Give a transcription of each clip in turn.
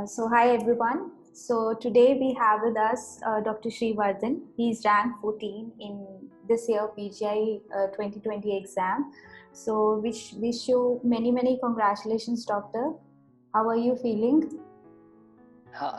Hi everyone. So today we have with us Dr. Srivardhan. He's ranked 14 in this year PGI 2020 exam. So wish you many congratulations, Doctor. How are you feeling?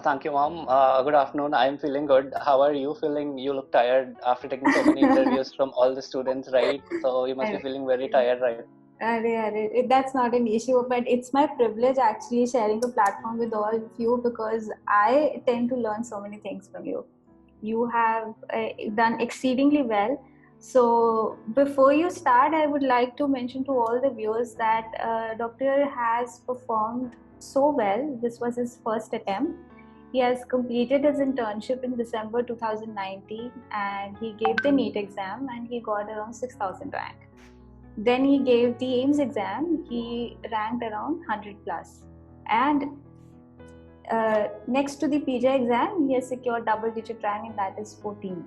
Thank you, Mom. Good afternoon. I'm feeling good. How are you feeling? You look tired after taking so many interviews from all the students, right? So you must be feeling very tired, right? That's not an issue, but it's my privilege actually sharing a platform with all of you because I tend to learn so many things from you. You have done exceedingly well. So before you start, I would like to mention to all the viewers that Doctor has performed so well. This was his first attempt. He has completed his internship in December 2019 and he gave the NEET exam and he got around 6,000 rank. Then he gave the AIMS exam. He ranked around 100 plus. And next to the PGI exam, he has secured double-digit rank, and that is 14.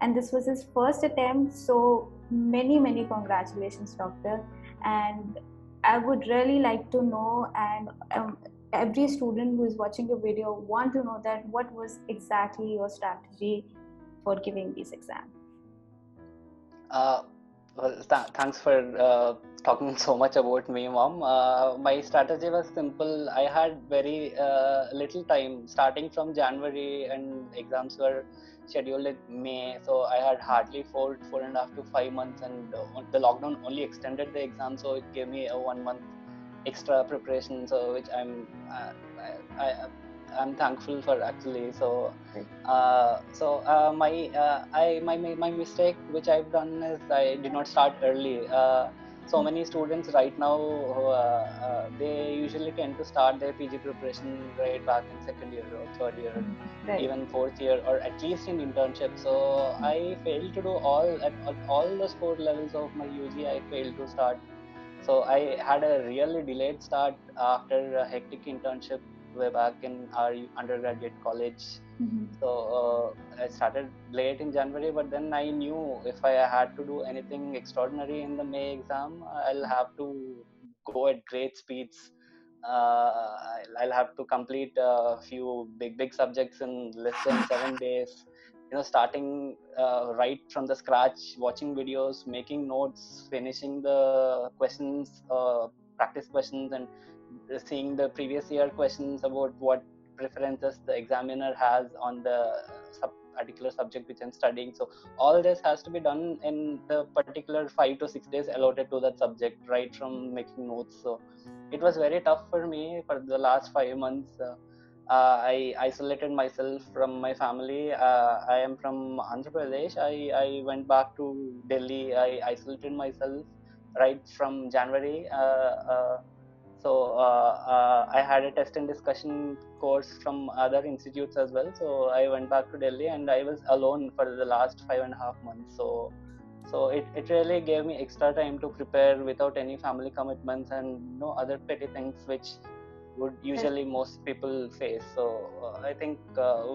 And this was his first attempt. So many congratulations, Doctor. And I would really like to know, and every student who is watching your video want to know that what was exactly your strategy for giving this exam. Thanks for talking so much about me, Mom. My strategy was simple. I had very little time starting from January, and exams were scheduled in May. So I had hardly four and a half to 5 months, and the lockdown only extended the exam, so it gave me a 1 month extra preparation. So which I'm thankful for actually. So my mistake which I've done is I did not start early. So many students right now they usually tend to start their PG preparation right back in second year or third year, Right. even fourth year, or at least in internship. So I failed to do all those 4 levels of my UG. I failed to start. So I had a really delayed start after a hectic internship way back in our undergraduate college. So I started late in January, but then I knew if I had to do anything extraordinary in the May exam, I'll have to go at great speeds. I'll have to complete a few big subjects in less than 7 days. Starting right from the scratch, watching videos, making notes, finishing the questions, practice questions, and seeing the previous year questions about what preferences the examiner has on the particular subject which I'm studying. So all this has to be done in the particular 5 to 6 days allotted to that subject, right from making notes. So it was very tough for me for the last 5 months. I isolated myself from my family. I am from Andhra Pradesh. I went back to Delhi. I isolated myself right from January. I had a test and discussion course from other institutes as well. So I went back to Delhi and I was alone for the last 5.5 months. So it really gave me extra time to prepare without any family commitments and no other petty things which would usually most people face. So I think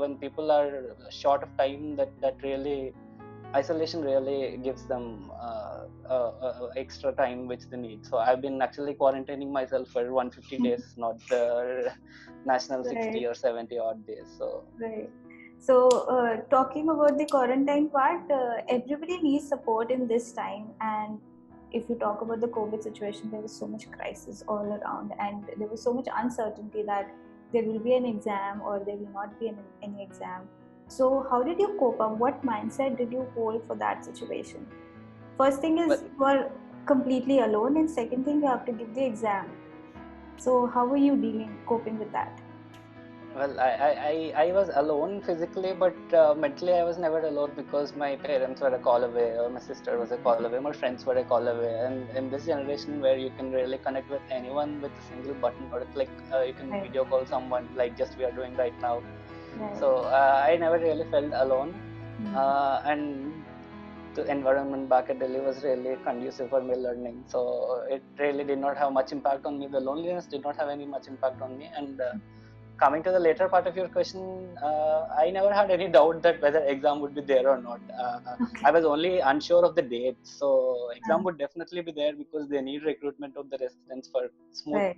when people are short of time, that really isolation really gives them extra time which they need. So I've been actually quarantining myself for 150 days, not the national 60 or 70 odd days. So right. So talking about the quarantine part, everybody needs support in this time. And if you talk about the COVID situation, there was so much crisis all around, and there was so much uncertainty that there will be an exam or there will not be any exam. So how did you cope up? What mindset did you hold for that situation? First thing is you are completely alone, and second thing you have to give the exam. So how were you coping with that? Well, I was alone physically, but mentally I was never alone because my parents were a call away, or my sister was a call away, my friends were a call away. And in this generation where you can really connect with anyone with a single button or a click, you can video call someone like just we are doing right now. So I never really felt alone. And the environment back at Delhi was really conducive for me learning. So it really did not have much impact on me. The loneliness did not have any much impact on me. And coming to the later part of your question, I never had any doubt that whether exam would be there or not. I was only unsure of the date. So exam would definitely be there because they need recruitment of the residents for smooth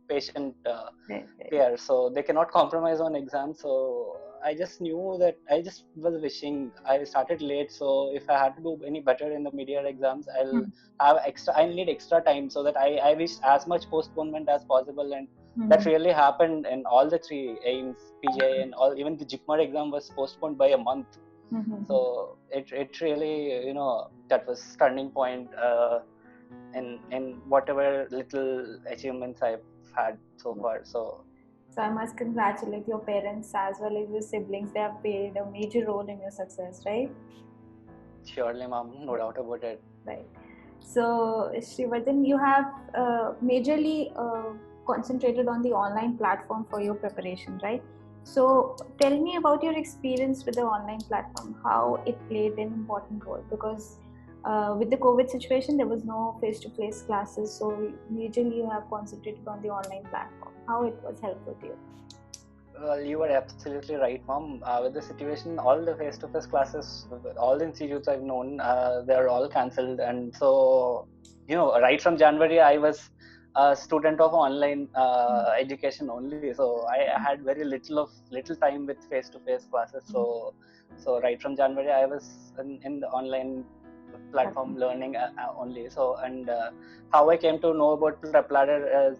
patient Right, right. care, so they cannot compromise on exams. So I just knew that I just was wishing I started late. So if I had to do any better in the mid-year exams, I'll have extra. I need extra time so that I wish as much postponement as possible, and that really happened in all the three AIMS, PJ, and all. Even the JIPMER exam was postponed by a month. So it really, that was turning point in whatever little achievements I've had so far. So I must congratulate your parents as well as your siblings. They have played a major role in your success, right? surely, ma'am, no doubt about it. Right. So, Srivardhan, you have majorly concentrated on the online platform for your preparation, right? So, tell me about your experience with the online platform, how it played an important role. Because with the COVID situation, there was no face-to-face classes, so majorly you have concentrated on the online platform. How it was helpful to you? Well, you are absolutely right, mom. With the situation, all the face-to-face classes, all the institutes I've known, they are all cancelled. And so, right from January, I was a student of online education only. So I had very little time with face-to-face classes. So right from January, I was in the online platform learning only. So, and how I came to know about PrepLadder is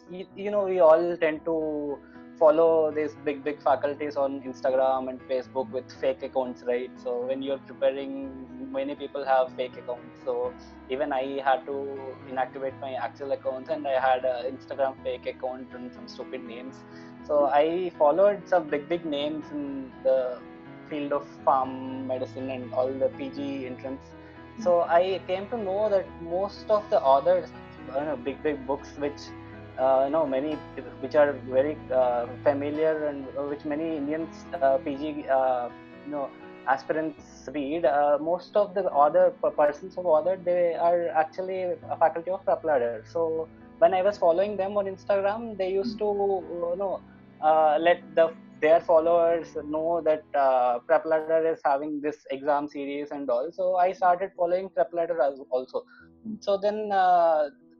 we all tend to follow these big faculties on Instagram and Facebook with fake accounts, right? So when you're preparing, many people have fake accounts. So even I had to inactivate my actual accounts, and I had an Instagram fake account and some stupid names. So I followed some big names in the field of farm medicine and all the PG entrance. So I came to know that most of the authors, big books which many which are very familiar, and which many Indians PG aspirants read. Most of the other persons of author, they are actually a faculty of PrepLadder. So when I was following them on Instagram, they used to let their followers know that PrepLadder is having this exam series and all. So I started following PrepLadder also. So then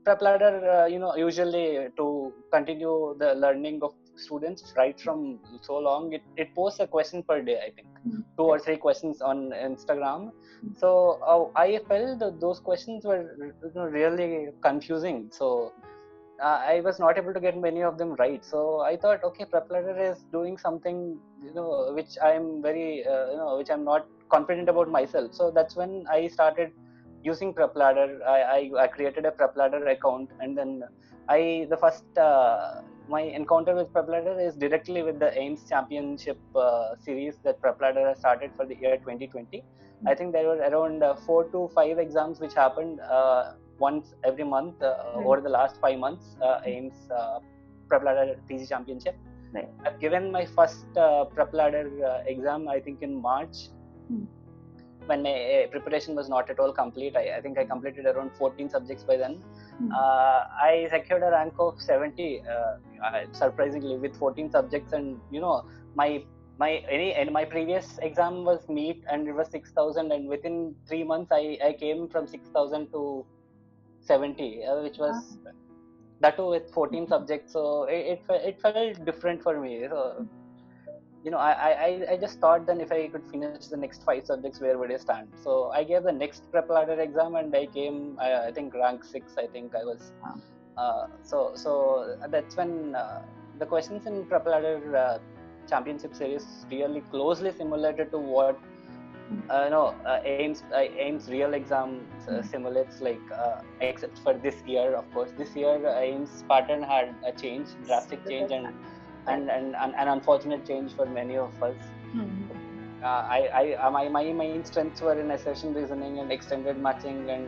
PrepLadder, usually to continue the learning of students right from so long, it posts a question per day, I think, 2 or 3 questions on Instagram. So I felt that those questions were really confusing. So I was not able to get many of them right. So I thought, okay, PrepLadder is doing something, which I'm very, which I'm not confident about myself. So that's when I started using PrepLadder. I created a PrepLadder account, and then the first my encounter with PrepLadder is directly with the AIMS Championship series that PrepLadder has started for the year 2020. I think there were around 4 to 5 exams which happened once every month over the last 5 months. AIMS PrepLadder PG Championship. Right. I've given my first PrepLadder exam, I think, in March, when my preparation was not at all complete. I think I completed around 14 subjects by then. I secured a rank of 70, surprisingly, with 14 subjects. And my previous exam was NEET, and it was 6,000, and within 3 months I came from 6,000 to 70, which was that too with 14 subjects. So it felt different for me. So I just thought, then if I could finish the next 5 subjects, where would I stand? So I gave the next PrepLadder exam, and I came, I think, rank 6. I think I was. So that's when the questions in PrepLadder Championship series really closely simulated to what AIMS real exam simulates, like except for this year, of course. This year AIMS pattern had a change, drastic change, and an unfortunate change for many of us. My main strengths were in assertion reasoning and extended matching, and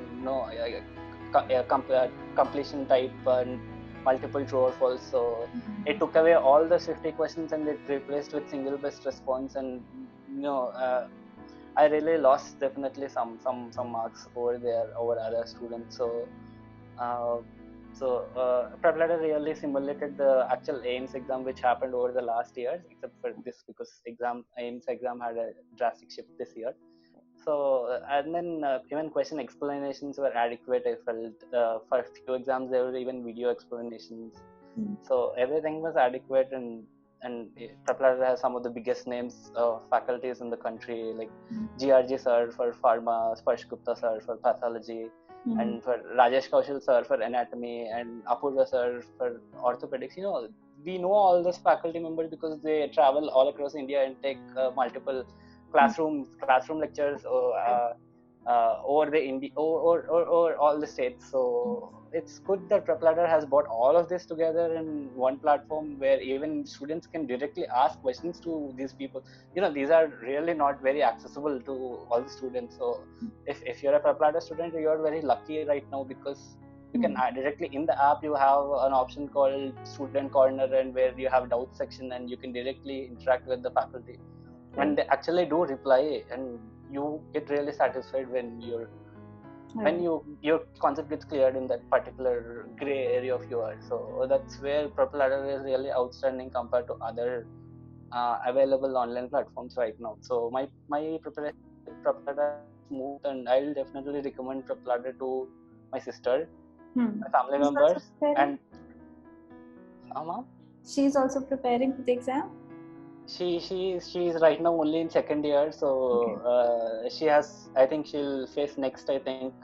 completion type and multiple true or false. So it took away all the Swifty questions and it replaced with single best response. And I really lost definitely some marks over there over other students. So PrepLadder really simulated the actual AIMS exam which happened over the last years, except for this, because AIMS exam had a drastic shift this year. So and then even question explanations were adequate. I felt for a few exams there were even video explanations. So everything was adequate, and Preparator has some of the biggest names of faculties in the country, like GRG sir for pharma, Sparsh Gupta sir for pathology, and for Rajesh Kaushal sir for anatomy, and Apurva sir for orthopedics. We know all these faculty members because they travel all across India and take multiple classroom lectures over the or all the states. So it's good that Prepladder has brought all of this together in one platform where even students can directly ask questions to these people. These are really not very accessible to all the students. So if you're a Prepladder student, you're very lucky right now, because you can directly in the app you have an option called Student Corner, and where you have doubt section and you can directly interact with the faculty. And they actually do reply, and you get really satisfied when your concept gets cleared in that particular gray area of yours. So that's where Prepladder is really outstanding compared to other available online platforms right now. So my preparation with Prepladder is smooth, and I'll definitely recommend Prepladder to my sister, my family members, and she's also preparing for the exam. She's right now only in second year, so she has, I think she'll face next, I think.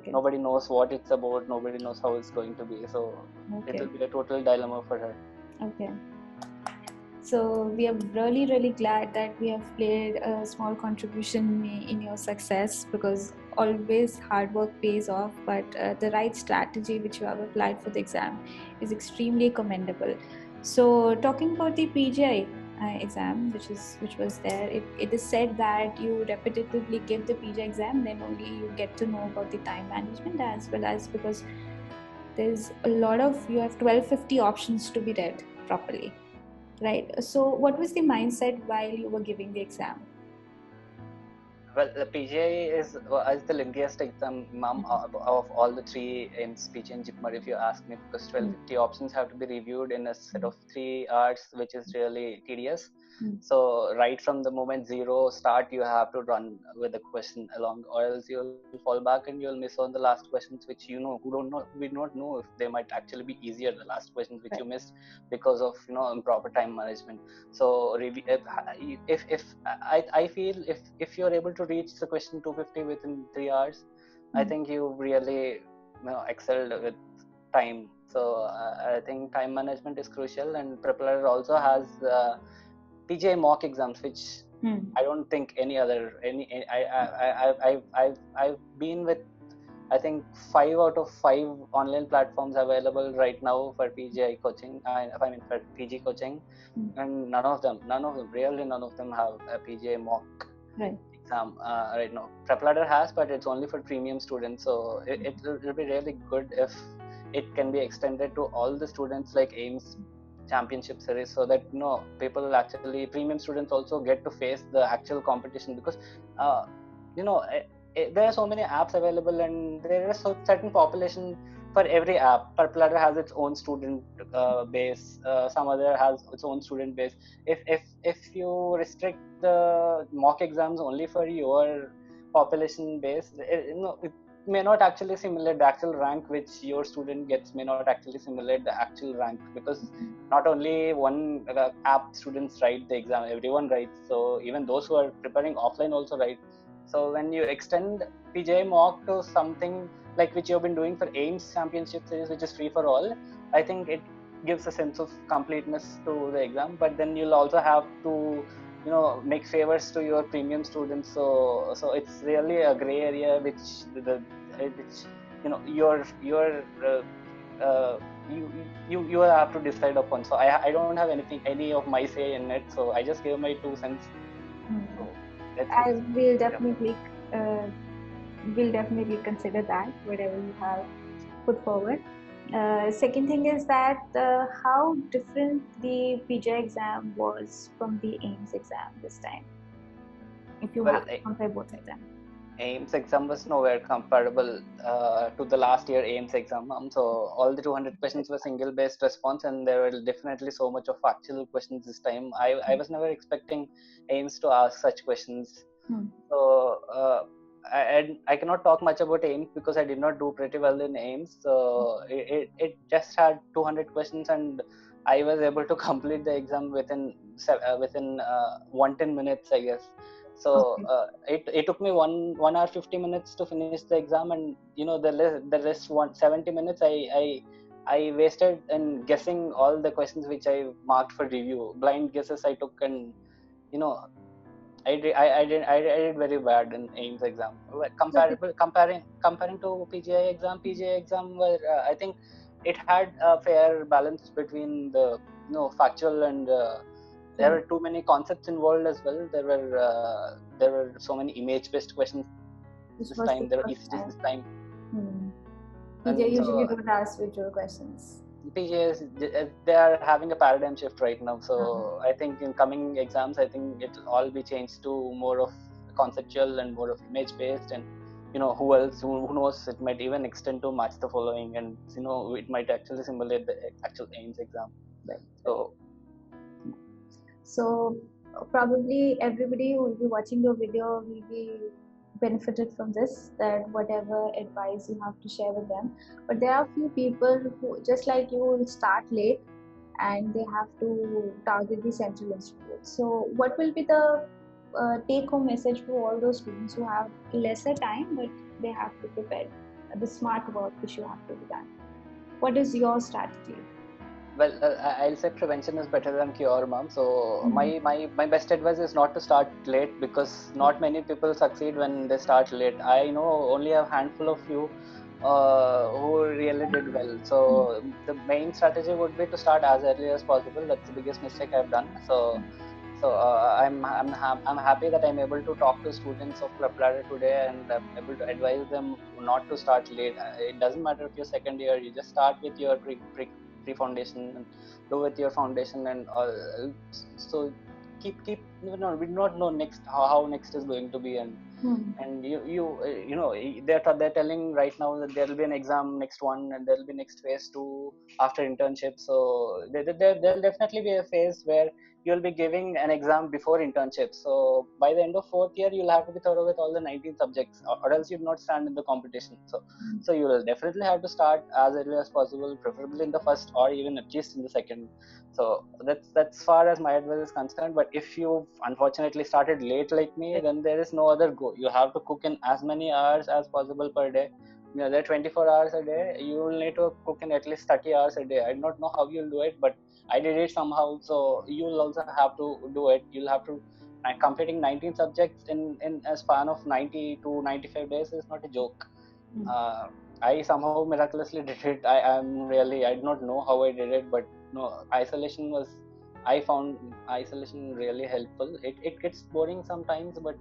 Nobody knows what it's about, nobody knows how it's going to be, so it will be a total dilemma for her. Okay. So we are really, really glad that we have played a small contribution in your success, because always hard work pays off, but the right strategy which you have applied for the exam is extremely commendable. So talking about the PGI exam, which was there, it is said that you repetitively give the PGI exam, then only you get to know about the time management, as well as because there's a lot of, you have 1250 options to be read properly. Right. So what was the mindset while you were giving the exam? Well, the PGI is the lengthiest exam, ma'am, of all the three AIIMS, PG and JIPMER, if you ask me, because 1250 options have to be reviewed in a set of 3 hours, which is really tedious. So right from the moment zero start, you have to run with the question along, or else you'll fall back and you'll miss on the last questions, which we don't know if they might actually be easier, the last questions which you missed because of improper time management. So if I feel if you're able to reach the question 250 within 3 hours, I think you really excelled with time. So I think time management is crucial, and Prepladder also has PGI mock exams, which I don't think I've been with, I think 5 out of 5 online platforms available right now for PGI coaching. For PG coaching, and none of them have a PGI mock exam right now. Prepladder has, but it's only for premium students. So it will be really good if it can be extended to all the students, like AIIMS championship series, so that people actually, premium students also get to face the actual competition, because there are so many apps available, and there is a certain population for every app. Prepladder has its own student base, some other has its own student base. If you restrict the mock exams only for your population base, it may not actually simulate the actual rank which your student gets, may not actually simulate the actual rank, because not only one app students write the exam, everyone writes. So even those who are preparing offline also write. So when you extend PGI mock to something like which you've been doing for AIIMS championship series, which is free for all, I think it gives a sense of completeness to the exam. But then you'll also have to make favors to your premium students. So it's really a gray area which you will have to decide upon. So I don't have any of my say in it, so I just gave my 2 cents. So I will definitely consider that, whatever you have put forward. Second thing is that how different the PGI exam was from the AIIMS exam this time, if you have to compare both of them. AIIMS exam was nowhere comparable to the last year AIIMS exam. So all the 200 questions were single based response, and there were definitely so much of factual questions this time. I was never expecting AIIMS to ask such questions. So I cannot talk much about AIMS because I did not do pretty well in AIMS. So it just had 200 questions, and I was able to complete the exam within 110 minutes, I guess. So it took me 1 hour 50 minutes to finish the exam, and the rest 170 minutes I wasted in guessing all the questions which I marked for review. Blind guesses I took, and you know I did very bad in AIMS exam. Comparing to PGI exam where I think it had a fair balance between the factual and there were too many concepts involved as well. There were so many image based questions this time. There were ECGs this time. PGI usually don't ask visual questions. PGIs, they are having a paradigm shift right now. So I think in coming exams, I think it'll all be changed to more of conceptual and more of image based. And who knows, it might even extend to match the following, and it might actually simulate the actual AIMS exam. Right. So probably everybody who will be watching your video will be benefited from this, that whatever advice you have to share with them. But there are few people who, just like you, will start late and they have to target the central institute. So what will be the take home message to all those students who have lesser time but they have to prepare the smart work which you have to be done? What is your strategy? Well, I'll say prevention is better than cure, ma'am. So my best advice is not to start late, because not many people succeed when they start late. I know only a handful of you who really did well. So the main strategy would be to start as early as possible. That's the biggest mistake I've done. So I'm happy that I'm able to talk to students of PrepLadder today, and I'm able to advise them not to start late. It doesn't matter if you're second year. You just start with your pre-foundation and do with your foundation, and so keep we do not know next how next is going to be, and they're telling right now that there will be an exam next one, and there will be next phase 2 after internship. So there'll definitely be a phase where you'll be giving an exam before internship. So by the end of 4th year, you'll have to be thorough with all the 19 subjects, or else you'll not stand in the competition. So you will definitely have to start as early as possible, preferably in the first or even at least in the second. So that's far as my advice is concerned. But if you unfortunately started late like me, then there is no other go. You have to cook in as many hours as possible per day. There are 24 hours a day. You will need to cook in at least 30 hours a day. I don't know how you'll do it, but I did it somehow. So you'll also have to do it. You'll have to completing 19 subjects in a span of 90 to 95 days is not a joke. I somehow miraculously did it. I do not know how I did it, but I found isolation really helpful. It gets boring sometimes, but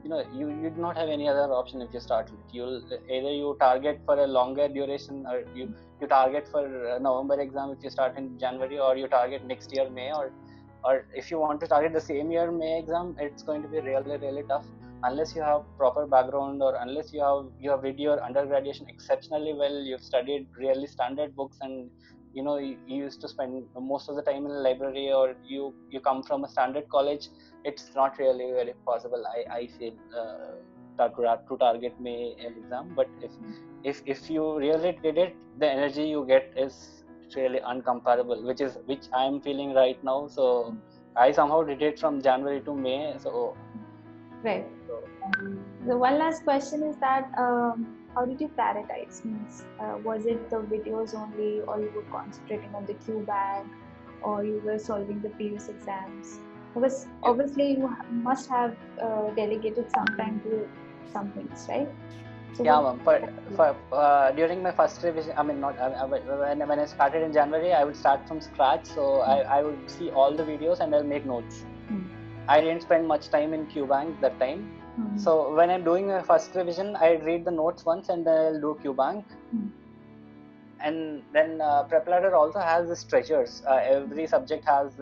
you do not have any other option if you start it. You'll either you target for a longer duration, or you target for a November exam if you start in January, or you target next year May, or if you want to target the same year May exam, it's going to be really tough unless you have proper background, or unless you have read your undergraduation exceptionally well. You've studied really standard books, and you used to spend most of the time in the library, or you come from a standard college. It's not really very possible, I feel, to target May exam. But if you really did it, the energy you get is really uncomparable, which I'm feeling right now. So I somehow did it from January to May. So right. The one last question is that how did you prioritize? Means was it the videos only, or you were concentrating on the Q bank, or you were solving the previous exams? Because obviously you must have delegated some time to some things, right? So but during my first revision, I mean, not when I started in January, I would start from scratch. So I would see all the videos and I'll make notes. I didn't spend much time in QBank that time. So when I'm doing my first revision, I read the notes once and then I'll do QBank. And then PrepLadder also has this treasures. Every subject has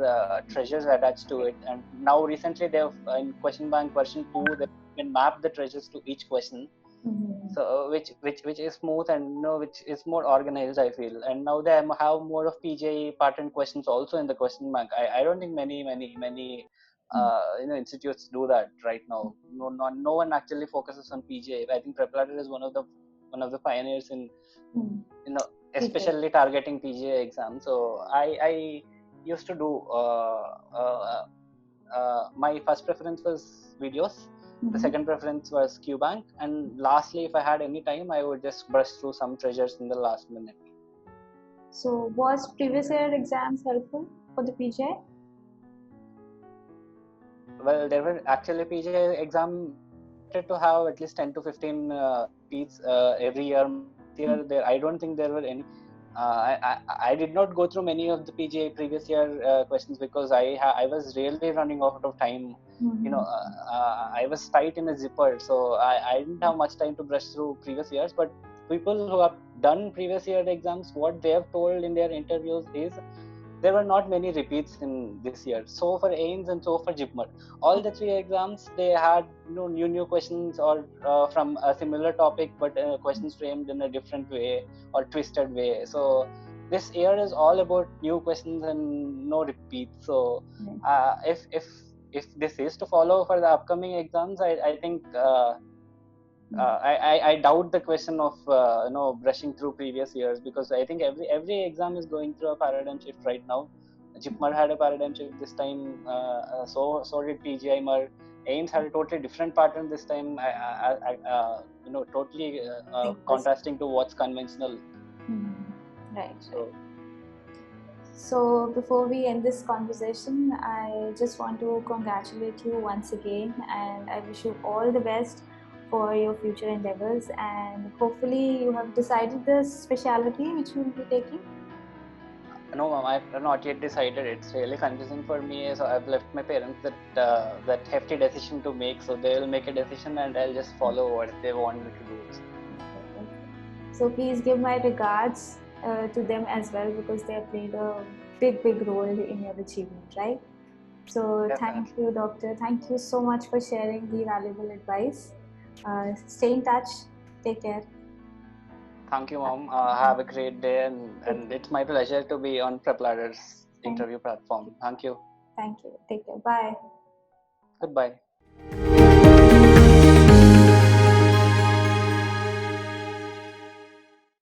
treasures attached to it. And now recently they've in Question Bank version 2, they can map the treasures to each question. So which is smooth, and which is more organized, I feel. And now they have more of PGI pattern questions also in the question bank. I don't think many institutes do that right now. No one actually focuses on PGI. I think Prepladder is one of the pioneers in especially targeting PGI exams. So I used to do my first preference was videos. The second preference was QBank, and lastly, if I had any time, I would just brush through some treasures in the last minute. So, was previous year exams helpful for the PGI? Well, there were actually PGI exam to have at least 10 to 15 repeats every year. I don't think there were any. I did not go through many of the PGI previous year questions because I was really running out of time. I was tight in a zipper, so I didn't have much time to brush through previous years. But people who have done previous year exams, what they have told in their interviews is there were not many repeats in this year. So for AIMS and so for JIPMER, all the three exams, they had new questions or from a similar topic, but questions framed in a different way or twisted way. So this year is all about new questions and no repeats. So if this is to follow for the upcoming exams, I think I doubt the question of brushing through previous years, because I think every exam is going through a paradigm shift right now. JIPMER had a paradigm shift this time, so did PGI-MER. AIMS had a totally different pattern this time, totally contrasting to what's conventional. Right. So before we end this conversation, I just want to congratulate you once again, and I wish you all the best for your future endeavors, and hopefully you have decided the specialty which you will be taking. No, ma'am, I've not yet decided. It's really confusing for me. So I've left my parents that hefty decision to make. So they'll make a decision and I'll just follow what they want me to do. So please give my regards to them as well, because they have played a big role in your achievement, right? So thank you, doctor. Thank you so much for sharing the valuable advice. Stay in touch. Take care. Thank you, mom. Have a great day, and it's my pleasure to be on Prepladder's interview platform. Thank you. Thank you. Take care. Bye. Goodbye.